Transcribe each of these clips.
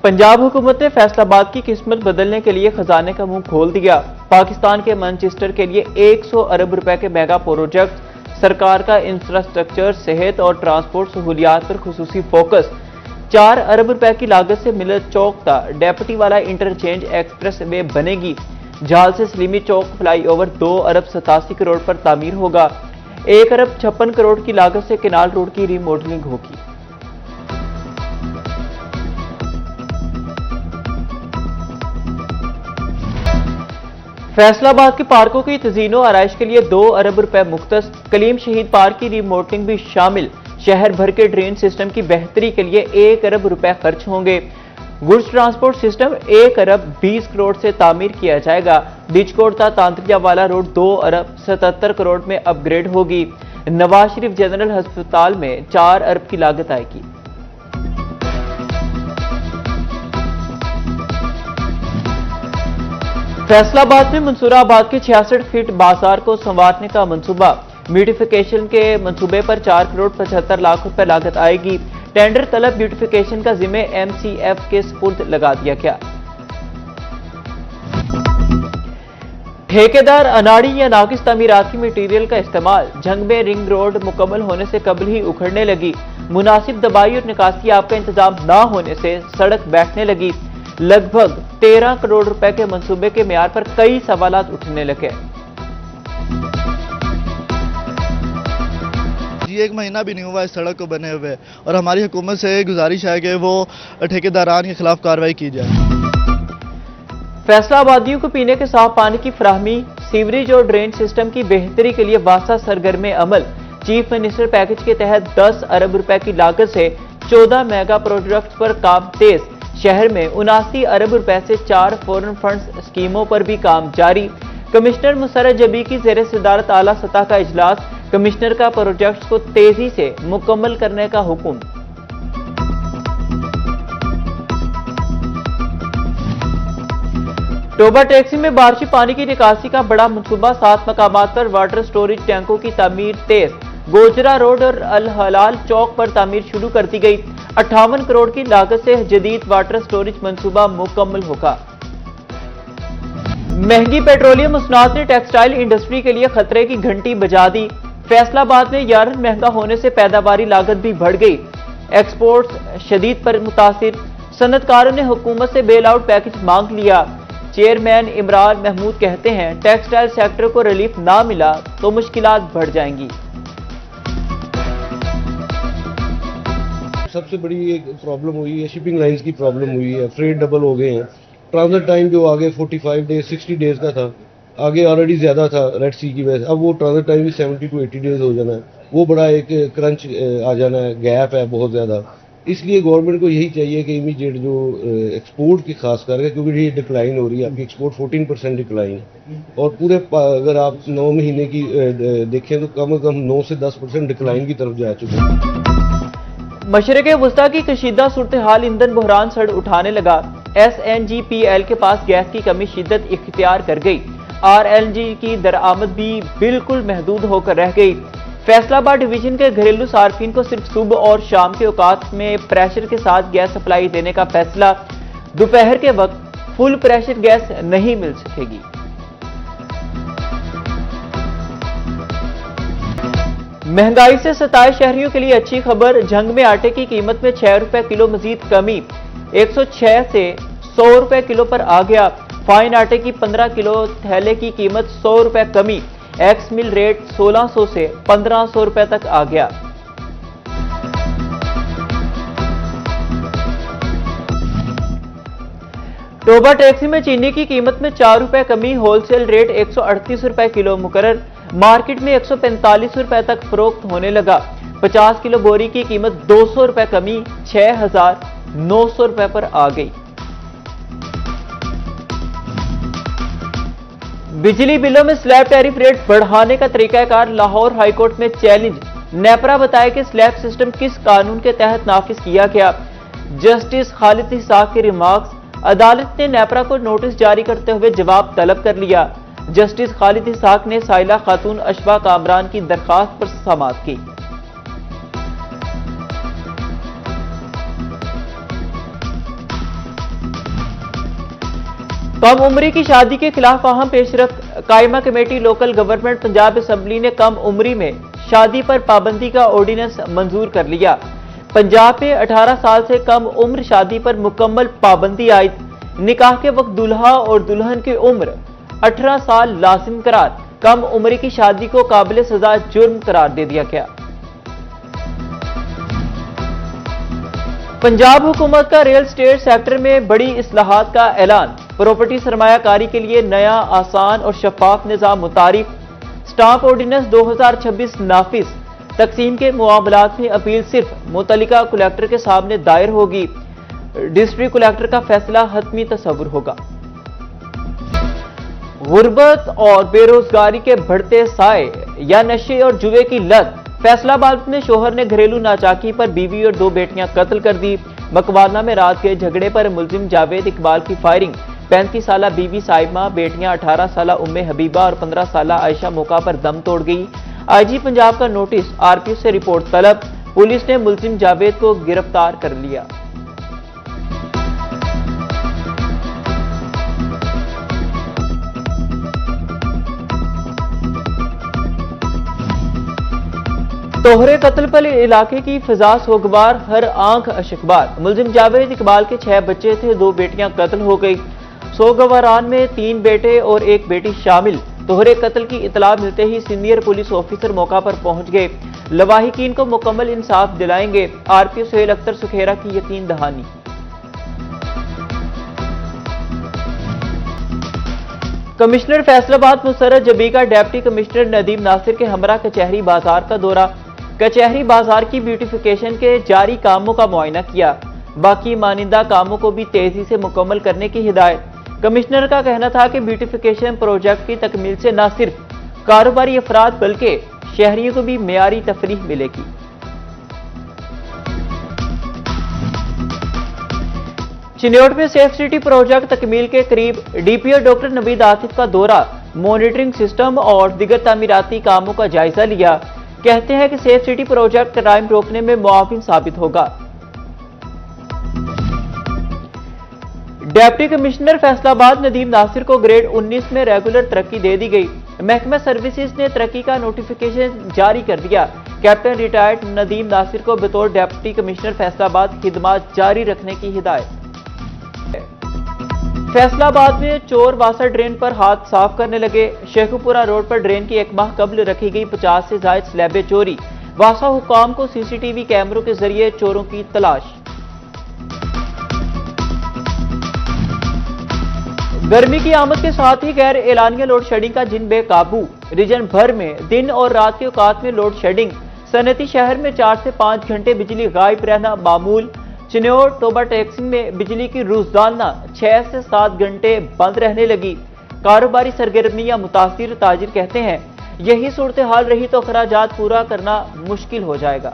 पंजाब हुकूमत ने फैसलाबाद की किस्मत बदलने के लिए खजाने का मुंह खोल दिया। पाकिस्तान के मैनचेस्टर के लिए 100 अरब रुपए के मेगा प्रोजेक्ट, सरकार का इंफ्रास्ट्रक्चर, सेहत और ट्रांसपोर्ट सहूलियात पर खुसूसी फोकस। 4 अरब रुपए की लागत से मिलत चौक ता डेप्टी वाला इंटरचेंज एक्सप्रेस वे बनेगी। झाल से सलीमी चौक फ्लाईओवर 2 अरब 87 करोड़ पर तामीर होगा। 1 अरब 56 करोड़ की लागत से केनाल रोड की रीमॉडलिंग होगी। फैसलाबाद के पार्कों की तज़ीनो आराइश के लिए 2 अरब रुपए मुख्तस। कलीम शहीद पार्क की रिमॉडलिंग भी शामिल। शहर भर के ड्रेन सिस्टम की बेहतरी के लिए 1 अरब रुपए खर्च होंगे। गुड्स ट्रांसपोर्ट सिस्टम 1 अरब 20 करोड़ से तामीर किया जाएगा। डिचकोट तांत्रिया वाला रोड 2 अरब 77 करोड़ में अपग्रेड होगी। नवाज शरीफ जनरल अस्पताल में 4 अरब की लागत आएगी। फैसलाबाद में मंसूराबाद के 66 फीट बाजार को संवारने का मंसूबा। ब्यूटिफिकेशन के मंसूबे पर 4 करोड़ 75 लाख रुपए लागत आएगी। टेंडर तलब ब्यूटिफिकेशन का जिम्मे एमसीएफ के सुपुर्द लगा दिया गया। ठेकेदार अनाड़ी या नाकिस तामीराती मटीरियल का इस्तेमाल। झंग में रिंग रोड मुकम्मल होने से कबल ही उखड़ने लगी। मुनासिब दबाई और निकासी आप का इंतजाम न होने से सड़क बैठने लगी। लगभग 13 करोड़ रुपए के मंसूबे के म्यार पर कई सवालात उठने लगे। एक महीना भी नहीं हुआ इस सड़क को बने हुए और हमारी हुकूमत से गुजारिश है कि वो ठेकेदारान के खिलाफ कार्रवाई की जाए। फैसलाबादियों को पीने के साफ पानी की फराहमी, सीवरेज और ड्रेन सिस्टम की बेहतरी के लिए वास्ता सरगर्मे अमल। चीफ मिनिस्टर पैकेज के तहत 10 अरब रुपए की लागत से 14 मेगा प्रोजेक्ट पर काम तेज। शहर में 79 अरब रुपए से 4 फॉरेन फंड्स स्कीमों पर भी काम जारी। कमिश्नर मुसर्रत जबी की ज़ेर सदारत आला सतह का इजलास। कमिश्नर का प्रोजेक्ट्स को तेजी से मुकम्मल करने का हुक्म। टोबा टैक्सी में बारिशी पानी की निकासी का बड़ा मंसूबा। 7 मकामात पर वाटर स्टोरेज टैंकों की तामीर तेज। गोजरा रोड और अल हलाल चौक पर तामीर शुरू कर दी गई। 58 करोड़ की लागत से जदीद वाटर स्टोरेज मंसूबा मुकम्मल होगा। महंगी पेट्रोलियम मसनूआत ने टेक्सटाइल इंडस्ट्री के लिए खतरे की घंटी बजा दी। फैसलाबाद में यारन महंगा होने से पैदावारी लागत भी बढ़ गई। एक्सपोर्ट्स शदीद पर मुतासिर। सनतकारों ने हुकूमत से बेल आउट पैकेज मांग लिया। चेयरमैन इमरान महमूद कहते हैं टेक्सटाइल सेक्टर को रिलीफ ना मिला तो मुश्किलात बढ़ जाएंगी। सबसे बड़ी एक प्रॉब्लम हुई है, शिपिंग लाइंस की प्रॉब्लम हुई है। फ्रेट डबल हो गए हैं। ट्रांजिट टाइम जो आगे 45 डेज 60 डेज का था, आगे ऑलरेडी ज़्यादा था रेड सी की वजह से। अब वो ट्रांजिट टाइम भी 70 to 80 डेज हो जाना है। वो बड़ा एक क्रंच आ जाना है, गैप है बहुत ज़्यादा। इसलिए गवर्नमेंट को यही चाहिए कि इमीडिएट जो एक्सपोर्ट की खास करके, क्योंकि ये डिक्लाइन हो रही है, आपकी एक्सपोर्ट 14% डिक्लाइन, और पूरे अगर आप 9 महीने की देखें तो कम से कम 9 से 10% डिक्लाइन की तरफ जा चुके हैं। मशरक़े वस्ता की कशीदा सूरत हाल ईंधन बहरान सड़ उठाने लगा। SNGPL के पास गैस की कमी शिद्दत इख्तियार कर गई। RLG की दरामद भी बिल्कुल महदूद होकर रह गई। फैसलाबाद डिवीजन के घरेलू सार्फिन को सिर्फ सुबह और शाम के औकात में प्रेशर के साथ गैस सप्लाई देने का फैसला। दोपहर के वक्त फुल प्रेशर गैस नहीं मिल सकेगी। महंगाई से सताए शहरियों के लिए अच्छी खबर। झंग में आटे की कीमत में 6 रुपए किलो मजीद कमी, 106 से 100 रुपए किलो पर आ गया। फाइन आटे की 15 किलो थैले की कीमत 100 रुपए कमी, एक्स मिल रेट 1600 से 1500 रुपए तक आ गया। टोबा टैक्सी में चीनी की कीमत में 4 रुपए कमी, होलसेल रेट 138 रुपए किलो मुकर्रर। मार्केट में 145 रुपए तक फरोख्त होने लगा। 50 किलो बोरी की कीमत 200 रुपए कमी, 6900 रुपए पर आ गई। बिजली बिलों में स्लैब टैरिफ रेट बढ़ाने का तरीकाकार लाहौर हाईकोर्ट में चैलेंज। नेपरा बताया कि स्लैब सिस्टम किस कानून के तहत नाफिज किया गया। जस्टिस खालिद इसाक के रिमार्क्स। अदालत ने नेपरा को नोटिस जारी करते हुए जवाब तलब कर लिया। जस्टिस खालिद इसाक ने साइला खातून अशफा कामरान की दरखास्त पर समाअत की। कम उम्री की शादी के खिलाफ अहम पेशरफ कायमा committee local government Punjab assembly ने कम उम्री में शादी पर पाबंदी का ऑर्डिनेंस मंजूर कर लिया। पंजाब में 18 साल से कम उम्र शादी पर मुकम्मल पाबंदी आयद। निकाह के वक्त दूल्हा और दुल्हन की उम्र 18 साल लाजिम करार। कम उम्र की शादी को काबिल सजा जुर्म करार दे दिया गया। पंजाब हुकूमत का रियल एस्टेट सेक्टर में बड़ी इस्लाहात का ऐलान। प्रॉपर्टी सरमायाकारी के लिए नया आसान और शफाफ निज़ाम मुतारिफ। स्टाम्प ऑर्डिनेंस 2026 नाफिज। तकसीम के मामलात में अपील सिर्फ मुतल्लिका कलेक्टर के सामने दायर होगी। डिस्ट्रिक्ट कलेक्टर का फैसला हतमी तस्वुर होगा। गुर्बत और बेरोजगारी के बढ़ते साए या नशे और जुए की लत। फैसलाबाद में शोहर ने घरेलू नाचाकी पर बीवी और 2 बेटियां कत्ल कर दी। मकवाना में रात के झगड़े पर मुलजिम जावेद इकबाल की फायरिंग। 35 साला बीवी साइमा, बेटियां 18 साला उम्मे हबीबा और 15 साला आयशा मौका पर दम तोड़ गई। आईजी पंजाब का नोटिस, आरपीओ से रिपोर्ट तलब। पुलिस ने मुलजिम जावेद को गिरफ्तार कर लिया। तोहरे कत्ल पर इलाके की फिजा सोगवार, हर आंख अशकबार। मुलजिम जावेद इकबाल के 6 बच्चे थे, 2 बेटियां कत्ल हो गई। सोगवारान में 3 बेटे और 1 बेटी शामिल। तोहरे कत्ल की इतला मिलते ही सीनियर पुलिस ऑफिसर मौका पर पहुंच गए। लवाहिकीन को मुकम्मल इंसाफ दिलाएंगे। आरपीओ सुहेल अख्तर सुखेरा की यकीन दहानी। कमिश्नर फैसलाबाद मुसर्रत जबी का डिप्टी कमिश्नर नदीम नासिर के हमरा कचहरी बाजार का दौरा। कचहरी बाजार की ब्यूटिफिकेशन के जारी कामों का मुआयना किया। बाकी मानिंदा कामों को भी तेजी से मुकम्मल करने की हिदायत। कमिश्नर का कहना था कि ब्यूटिफिकेशन प्रोजेक्ट की तकमील से न सिर्फ कारोबारी अफराद बल्कि शहरियों को भी मेयारी तफरीह मिलेगी। चिन्योट में सेफ सिटी प्रोजेक्ट तकमील के करीब। डीपीओ डॉक्टर नवीद आतिफ का दौरा, मॉनिटरिंग सिस्टम और दिगर तामीराती कामों का जायजा लिया। कहते हैं कि सेफ सिटी प्रोजेक्ट क्राइम रोकने में मुआविन साबित होगा। डिप्टी कमिश्नर फैसलाबाद नदीम नासिर को ग्रेड 19 में रेगुलर तरक्की दे दी गई। महकमा सर्विसेज ने तरक्की का नोटिफिकेशन जारी कर दिया। कैप्टन रिटायर्ड नदीम नासिर को बतौर डिप्टी कमिश्नर फैसलाबाद खिदमत जारी रखने की हिदायत। फैसलाबाद में चोर वासा ड्रेन पर हाथ साफ करने लगे। शेखुपुरा रोड पर ड्रेन की 1 माह कबल रखी गई 50 से ज्यादा स्लैबें चोरी। वासा हुकाम को सीसीटीवी कैमरों के जरिए चोरों की तलाश। गर्मी की आमद के साथ ही गैर एलानिया लोड शेडिंग का जिन बेकाबू। रीजन भर में दिन और रात के औकात में लोड शेडिंग। सनती शहर में 4 से 5 घंटे बिजली गायब रहना मामूल। चिन्योट टोबा टैक्सिंग में बिजली की रोजाना 6 से 7 घंटे बंद रहने लगी। कारोबारी सरगर्मियां मुतासिर। ताजिर कहते हैं यही सूरत हाल रही तो अखराजात पूरा करना मुश्किल हो जाएगा।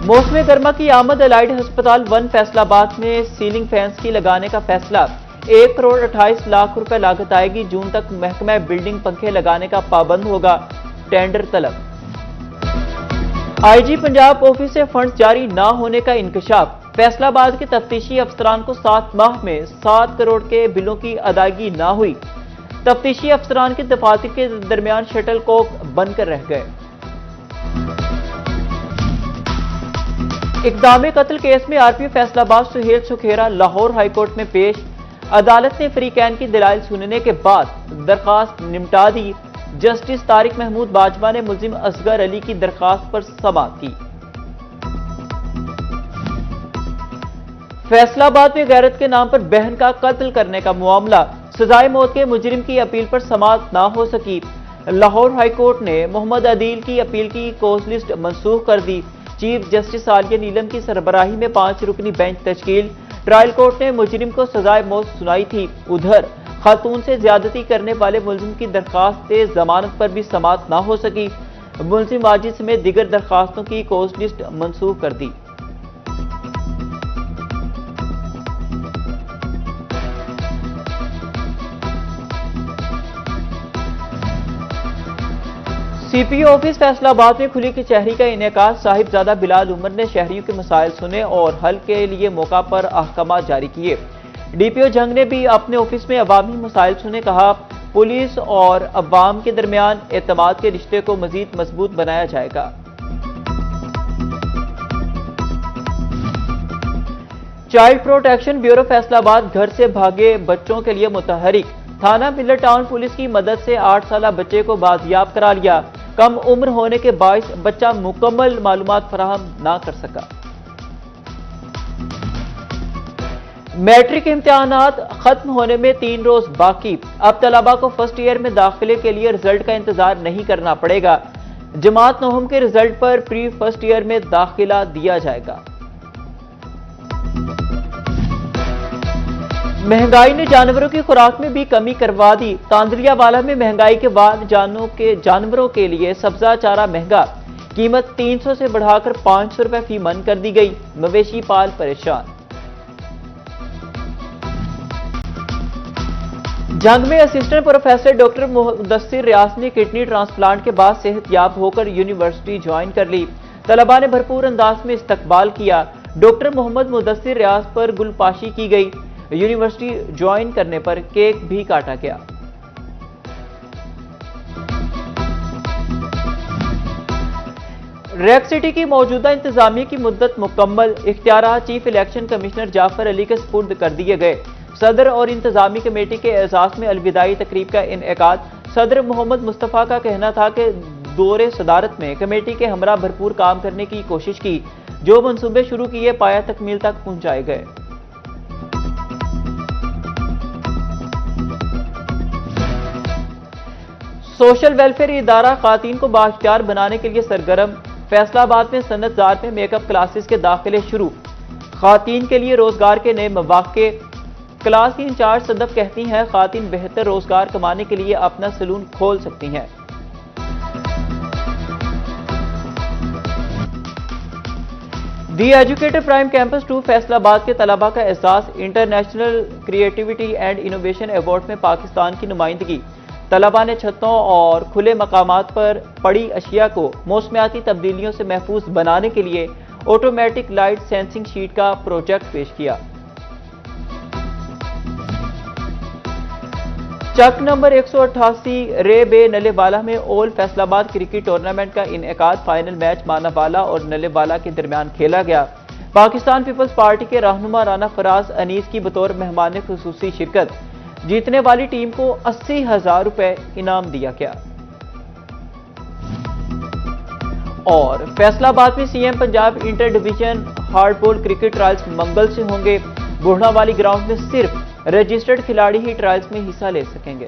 मौसम गर्मा की आमद। अलाइड अस्पताल 1 फैसलाबाद में सीलिंग फैंस की लगाने का फैसला। 1 करोड़ 28 लाख रुपए लागत आएगी। जून तक महकमा बिल्डिंग पंखे लगाने का पाबंद होगा। टेंडर तलब। आईजी पंजाब ऑफिस से फंड जारी न होने का इंकशाफ। फैसलाबाद के तफ्तीशी अफसरान को 7 माह में 7 करोड़ के बिलों की अदायगी न हुई। तफ्तीशी अफसरान के दफातर के दरमियान शटल कॉक बनकर रह गए। इकदाम कत्ल केस में आरपीओ फैसलाबाद सुहेल सुखेरा लाहौर हाईकोर्ट में पेश। अदालत ने फ्रीकैन की दलाइल सुनने के बाद दरखास्त निपटा दी। जस्टिस तारिक महमूद बाजवा ने मुलजिम असगर अली की दरखास्त पर समाअत की। फैसलाबाद में गैरत के नाम पर बहन का कत्ल करने का मामला। सजाए मौत के मुजरिम की अपील पर समाअत ना हो सकी। लाहौर हाईकोर्ट ने मोहम्मद अदील की अपील की कोर्स लिस्ट मनसूख कर दी। चीफ जस्टिस आलिया नीलम की सरबराही में 5 रुकनी बेंच तश्कील। ट्रायल कोर्ट ने मुजरिम को सजाए मौत सुनाई थी। उधर खातून से ज्यादती करने वाले मुलजिम की दरखास्त जमानत पर भी समाअत ना हो सकी। मुलजिम वाजिद समेत दिगर दरखास्तों की कोर्स लिस्ट मनसूख कर दी। सीपीओ ऑफिस फैसलाबाद में खुली कचहरी का इनेकाद। साहिबजादा बिलाल उमर ने शहरियों के मसाइल सुने और हल के लिए मौका पर अहकामात जारी किए। डीपीओ जंग ने भी अपने ऑफिस में अवामी मसाइल सुने। कहा, पुलिस और अवाम के दरमियान एतमाद के रिश्ते को मजीद मजबूत बनाया जाएगा। चाइल्ड प्रोटेक्शन ब्यूरो फैसलाबाद घर से भागे बच्चों के लिए मुतहरिक। थाना मिलर टाउन पुलिस की मदद से 8 साल बच्चे को बाजियाब करा लिया। कम उम्र होने के बायस बच्चा मुकम्मल मालूमात फराहम ना कर सका। मैट्रिक इम्तिहानात खत्म होने में 3 रोज बाकी। अब तलबा को फर्स्ट ईयर में दाखिले के लिए रिजल्ट का इंतजार नहीं करना पड़ेगा। जमात नवम के रिजल्ट पर प्री फर्स्ट ईयर में दाखिला दिया जाएगा। महंगाई ने जानवरों की खुराक में भी कमी करवा दी। तांदलियावाला में महंगाई के बाद जानवरों के लिए सब्जा चारा महंगा। कीमत 300 से बढ़ाकर 500 रुपए फी मन कर दी गई। मवेशी पाल परेशान। जंग में असिस्टेंट प्रोफेसर डॉक्टर मुदस्सिर रियाज ने किडनी ट्रांसप्लांट के बाद सेहतयाब होकर यूनिवर्सिटी ज्वाइन कर ली। तलबा ने भरपूर अंदाज में इस्तकबाल किया। डॉक्टर मोहम्मद मुदस्सिर रियाज पर गुलपाशी की गई। यूनिवर्सिटी ज्वाइन करने पर केक भी काटा गया। रेक सिटी की मौजूदा इंतजामिया की मुद्दत मुकम्मल। इख्तियारात chief election commissioner Jafar Ali के सुपुर्द कर दिए गए। सदर और इंतजामी कमेटी के एजाज में अलविदाई तकरीब का इनेकाद। सदर मोहम्मद मुस्तफ़ा का कहना था कि दौरे सदारत में कमेटी के हमरा भरपूर काम करने की कोशिश की। जो मंसूबे शुरू किए पाया तकमील तक पहुंचाए गए। सोशल वेलफेयर इदारा खातीन को बाइख्तियार बनाने के लिए सरगर्म। फैसलाबाद में सनतजार में मेकअप क्लासेस के दाखिले शुरू। खातीन के लिए रोजगार के नए मौके। क्लास की इंचार्ज सदफ कहती हैं, खातीन बेहतर रोजगार कमाने के लिए अपना सैलून खोल सकती हैं। दी एजुकेटर प्राइम कैंपस 2 फैसलाबाद के तलबा का एहसास। International creativity and innovation award में पाकिस्तान की नुमाइंदगी। तलबा ने छतों और खुले मकामात पर पड़ी अशिया को मौसमियाती तब्दीलियों से महफूज बनाने के लिए ऑटोमेटिक लाइट सेंसिंग शीट का प्रोजेक्ट पेश किया। चक नंबर 188 रे बे नलेवाला में ओल फैसलाबाद क्रिकेट टूर्नामेंट का इनेकाद। फाइनल मैच मानावाला और नलेवाला के दरमियान खेला गया। पाकिस्तान पीपल्स पार्टी के रहनुमा राना फराज अनीस की बतौर मेहमान खुसूसी शिरकत। जीतने वाली टीम को 80,000 रुपए इनाम दिया गया। और फैसलाबाद में CM Punjab inter division hardball cricket trials मंगल से होंगे। बुढ़ावाली ग्राउंड में सिर्फ रजिस्टर्ड खिलाड़ी ही ट्रायल्स में हिस्सा ले सकेंगे।